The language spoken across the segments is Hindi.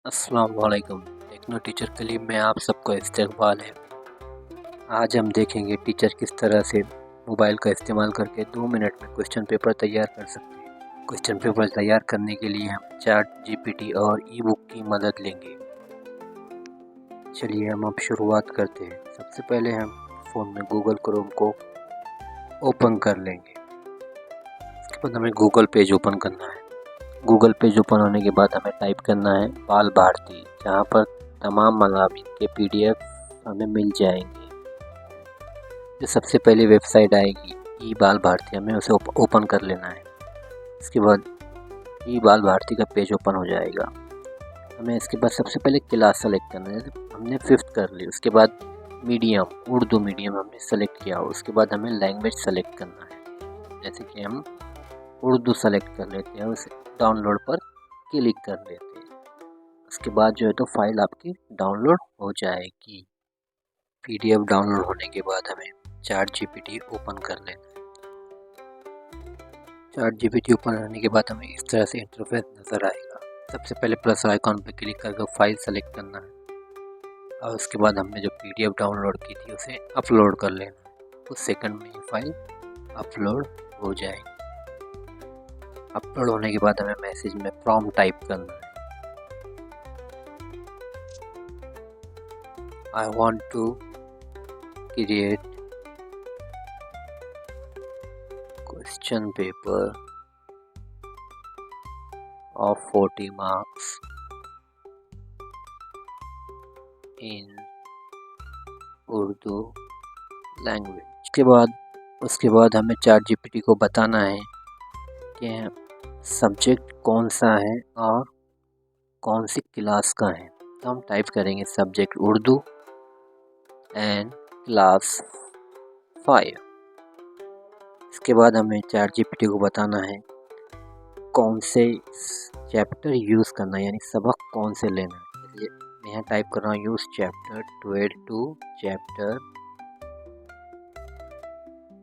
अस्सलाम वालेकुम। टेक्नो टीचर के लिए मैं आप सबको इस्तकबाल है। आज हम देखेंगे टीचर किस तरह से मोबाइल का इस्तेमाल करके 2 मिनट में क्वेश्चन पेपर तैयार कर सकते हैं। क्वेश्चन पेपर तैयार करने के लिए हम चैट जीपीटी और ई बुक की मदद लेंगे। चलिए हम अब शुरुआत करते हैं। सबसे पहले हम फ़ोन में गूगल क्रोम को ओपन कर लेंगे। इसके बाद हमें गूगल पेज ओपन करना है। गूगल पेज ओपन होने के बाद हमें टाइप करना है बाल भारती, जहाँ पर तमाम मज़ामीन के पीडीएफ हमें मिल जाएंगे। जो सबसे पहली वेबसाइट आएगी ई बाल भारती, हमें उसे ओपन कर लेना है। इसके बाद ई बाल भारती का पेज ओपन हो जाएगा। हमें इसके बाद सबसे पहले क्लास सेलेक्ट करना है। हमने 5th कर ली। उसके बाद मीडियम उर्दू मीडियम हमने सेलेक्ट किया। उसके बाद हमें लैंग्वेज सेलेक्ट करना है, जैसे कि हम उर्दू सेलेक्ट कर लेते हैं। उसे डाउनलोड पर क्लिक कर लेते हैं। उसके बाद जो है तो फाइल आपकी डाउनलोड हो जाएगी। पीडीएफ डाउनलोड होने के बाद हमें चैट जीपीटी ओपन कर लेना है। चैट जीपीटी ओपन होने के बाद हमें इस तरह से इंटरफेस नज़र आएगा। सबसे पहले प्लस आइकॉन पर क्लिक करके फाइल सेलेक्ट करना है और उसके बाद हमने जो पीडीएफ डाउनलोड की थी उसे अपलोड कर लेना है। कुछ सेकंड में ये फाइल अपलोड हो जाएगी। अपलोड होने के बाद हमें मैसेज में प्रॉम्प्ट टाइप करना है। I want to create question paper of 40 marks in Urdu language. उसके बाद हमें चैट जीपीटी को बताना है कि सब्जेक्ट कौन सा है और कौन सी क्लास का है। तो हम टाइप करेंगे सब्जेक्ट उर्दू एंड क्लास 5। इसके बाद हमें चैट जीपीटी को बताना है कौन से चैप्टर यूज़ करना है, यानी सबक कौन से लेना है। मैं यहाँ टाइप कर रहा हूँ यूज़ चैप्टर 12 टू चैप्टर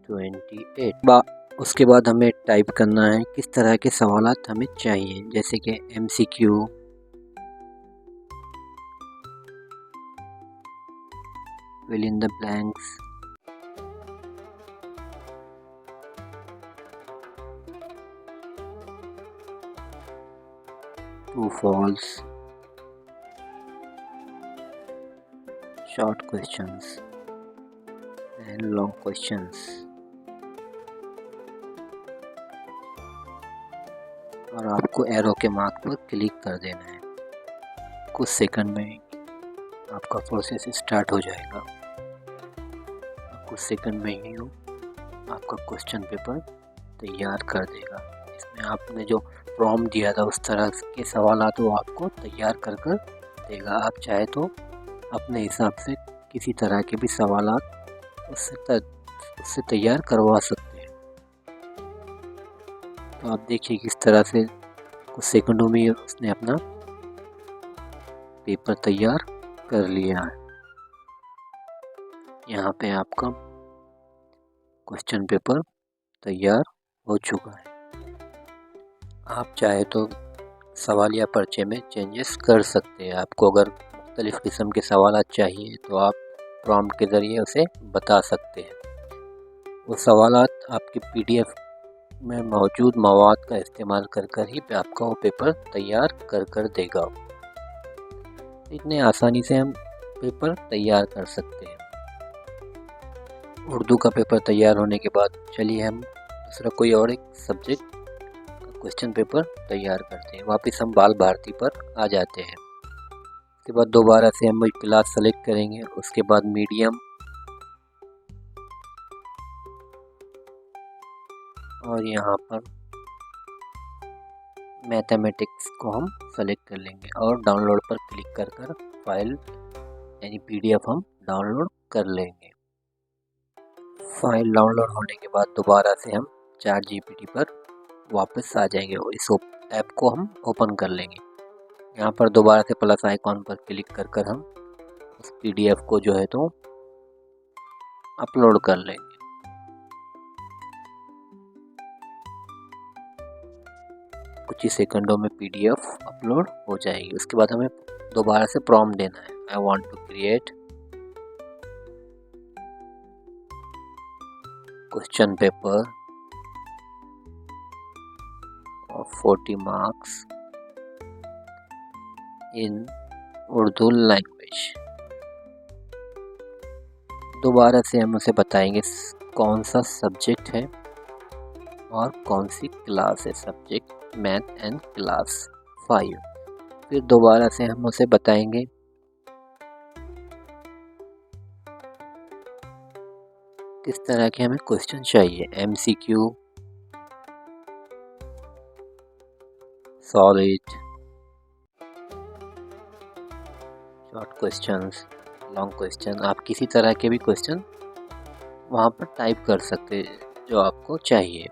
28। उसके बाद हमें टाइप करना है किस तरह के सवालात हमें चाहिए, जैसे कि MCQ, fill in the blanks, true false, short questions and long questions। और आपको एरो के मार्क पर क्लिक कर देना है। कुछ सेकंड में आपका प्रोसेस स्टार्ट हो जाएगा। कुछ सेकंड में ही आपका क्वेश्चन पेपर तैयार कर देगा। इसमें आपने जो प्रॉम्प्ट दिया था उस तरह के सवाल वो आपको तैयार कर देगा। आप चाहे तो अपने हिसाब से किसी तरह के भी सवाल उससे तैयार करवा सकते हैं। तो आप देखिए किस तरह से कुछ सेकंडों में उसने अपना पेपर तैयार कर लिया है। यहाँ पे आपका क्वेश्चन पेपर तैयार हो चुका है। आप चाहे तो सवाल या पर्चे में चेंजेस कर सकते हैं। आपको अगर मुख्तलिफ़ किस्म के सवाल चाहिए तो आप प्रॉम्प्ट के ज़रिए उसे बता सकते हैं। वो सवाल आपके पीडीएफ में मौजूद मवाद का इस्तेमाल कर ही आपका वो पेपर तैयार कर देगा। इतने आसानी से हम पेपर तैयार कर सकते हैं। उर्दू का पेपर तैयार होने के बाद चलिए हम दूसरा कोई और एक सब्जेक्ट का क्वेश्चन पेपर तैयार करते हैं। वापस हम बाल भारती पर आ जाते हैं। उसके बाद दोबारा से हम क्लास सेलेक्ट करेंगे। उसके बाद मीडियम और यहाँ पर मैथमेटिक्स को हम सेलेक्ट कर लेंगे और डाउनलोड पर क्लिक कर फाइल यानी पीडीएफ हम डाउनलोड कर लेंगे। फाइल डाउनलोड होने के बाद दोबारा से हम चैट जीपीटी पर वापस आ जाएंगे और इस ऐप को हम ओपन कर लेंगे। यहाँ पर दोबारा से प्लस आइकॉन पर क्लिक कर हम उस पीडीएफ को जो है तो अपलोड कर लेंगे। कुछ ही सेकंडों में पीडीएफ अपलोड हो जाएगी। उसके बाद हमें दोबारा से प्रॉम्प्ट देना है। I want to create question paper of 40 marks in Urdu language. दोबारा से हम उसे बताएंगे कौन सा सब्जेक्ट है और कौन सी क्लास है। Subject math and class 5। फिर दोबारा से हम उसे बताएंगे किस तरह के हमें क्वेश्चन चाहिए। MCQ, solid, short questions, long question. आप किसी तरह के भी क्वेश्चन वहाँ पर टाइप कर सकते हैं जो आपको चाहिए।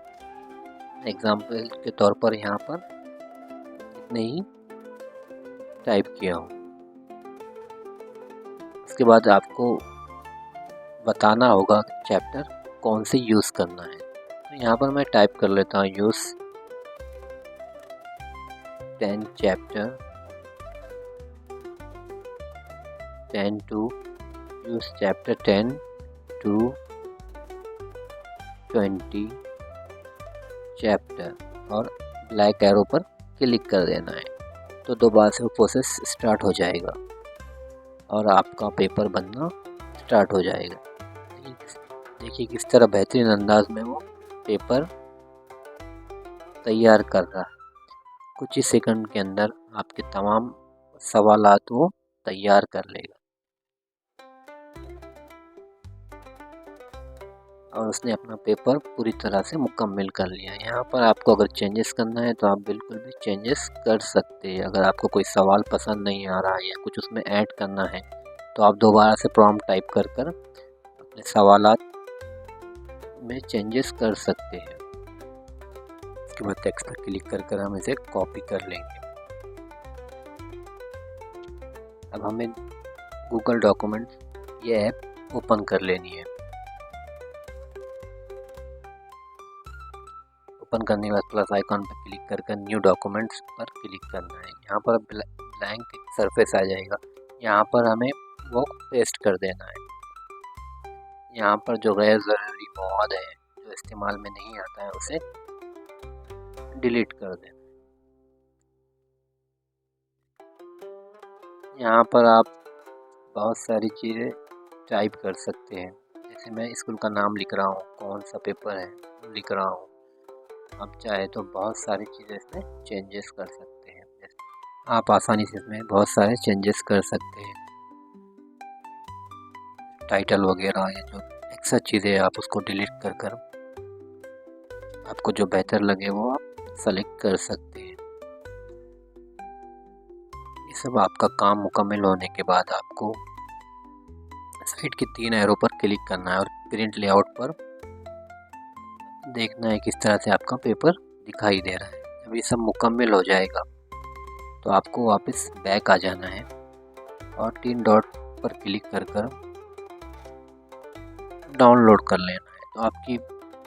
एग्जाम्पल के तौर पर यहाँ पर इतने ही टाइप किया हूँ। उसके बाद आपको बताना होगा चैप्टर कौन से यूज़ करना है। तो यहाँ पर मैं टाइप कर लेता हूँ use 10 chapter 10 to use chapter 10 to 20 chapter और ब्लैक एरो पर क्लिक कर देना है। तो दोबारा से वो प्रोसेस स्टार्ट हो जाएगा और आपका पेपर बनना स्टार्ट हो जाएगा। देखिए किस तरह बेहतरीन अंदाज में वो पेपर तैयार कर रहा है। कुछ ही सेकंड के अंदर आपके तमाम सवालात वो तैयार कर लेगा और उसने अपना पेपर पूरी तरह से मुकम्मल कर लिया। यहाँ पर आपको अगर चेंजेस करना है तो आप बिल्कुल भी चेंजेस कर सकते हैं। अगर आपको कोई सवाल पसंद नहीं आ रहा है या कुछ उसमें ऐड करना है तो आप दोबारा से प्रॉम्प्ट टाइप कर अपने सवालात में चेंजेस कर सकते हैं। उसके बाद टेक्स्ट पर क्लिक कर हम इसे कॉपी कर लेंगे। अब हमें गूगल डॉक्यूमेंट ये ऐप ओपन कर लेनी है। ओपन करने के बाद प्लस आइकॉन पर क्लिक कर न्यू डॉक्यूमेंट्स पर क्लिक करना है। यहाँ पर ब्लैंक सरफेस आ जाएगा। यहाँ पर हमें वो पेस्ट कर देना है। यहाँ पर जो गैर ज़रूरी मवाद है जो इस्तेमाल में नहीं आता है उसे डिलीट कर देना। यहाँ पर आप बहुत सारी चीज़ें टाइप कर सकते हैं। जैसे मैं स्कूल का नाम लिख रहा हूँ, कौन सा पेपर है लिख रहा हूँ। आप चाहे तो बहुत सारी चीज़ें इसमें चेंजेस कर सकते हैं। आप आसानी से इसमें बहुत सारे चेंजेस कर सकते हैं। टाइटल वगैरह या जो एक्स्ट्रा चीज़ें आप उसको डिलीट कर आपको जो बेहतर लगे वो आप सेलेक्ट कर सकते हैं। ये सब आपका काम मुकम्मल होने के बाद आपको साइड के 3 एरो पर क्लिक करना है और प्रिंट लेआउट पर देखना है किस तरह से आपका पेपर दिखाई दे रहा है। जब ये सब मुकम्मल हो जाएगा तो आपको वापस बैक आ जाना है और 3 डॉट पर क्लिक कर डाउनलोड कर लेना है। तो आपकी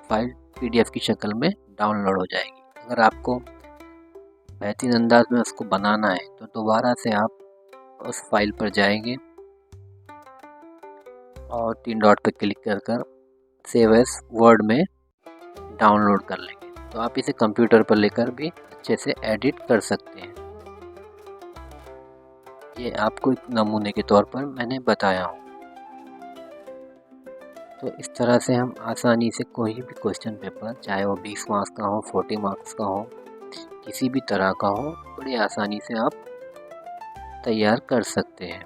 फाइल PDF की शक्ल में डाउनलोड हो जाएगी। अगर आपको बेहतरीन अंदाज में उसको बनाना है तो दोबारा से आप उस फाइल पर जाएंगे और 3 डॉट पर क्लिक कर सेव एज वर्ड में डाउनलोड कर लेंगे। तो आप इसे कंप्यूटर पर लेकर भी अच्छे से एडिट कर सकते हैं। ये आपको एक नमूने के तौर पर मैंने बताया हूँ। तो इस तरह से हम आसानी से कोई भी क्वेश्चन पेपर, चाहे वो 20 मार्क्स का हो, 40 मार्क्स का हो, किसी भी तरह का हो, बड़ी आसानी से आप तैयार कर सकते हैं।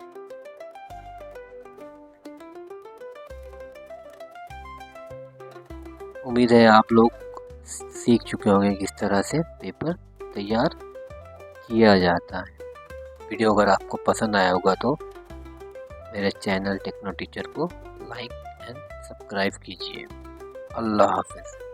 उम्मीद है आप लोग सीख चुके होंगे किस तरह से पेपर तैयार किया जाता है। वीडियो अगर आपको पसंद आया होगा तो मेरे चैनल टेक्नो टीचर को लाइक एंड सब्सक्राइब कीजिए। अल्लाह हाफ़िज़।